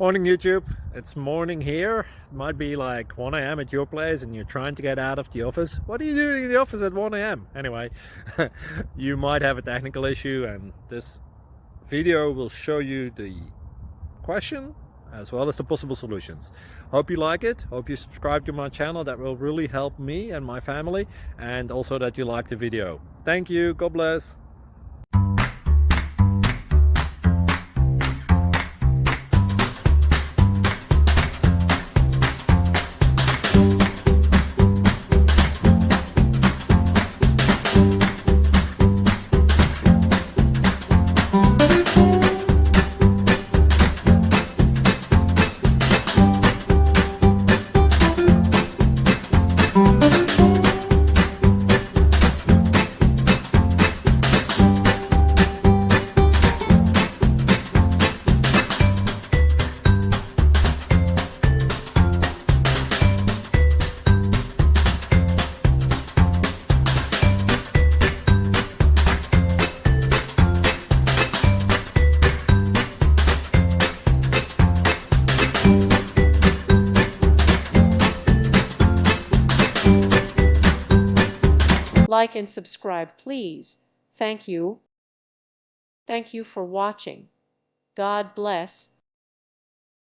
Morning YouTube, it's morning here. It might be like 1 a.m. at your place and you're trying to get out of the office. What are you doing in the office at 1 a.m.? Anyway, you might have a technical issue and this video will show you the question as well as the possible solutions. Hope you like it, hope you subscribe to my channel. That will really help me and my family, and also that you like the video. Thank you, God bless. Like and subscribe, please. Thank you. Thank you for watching. God bless.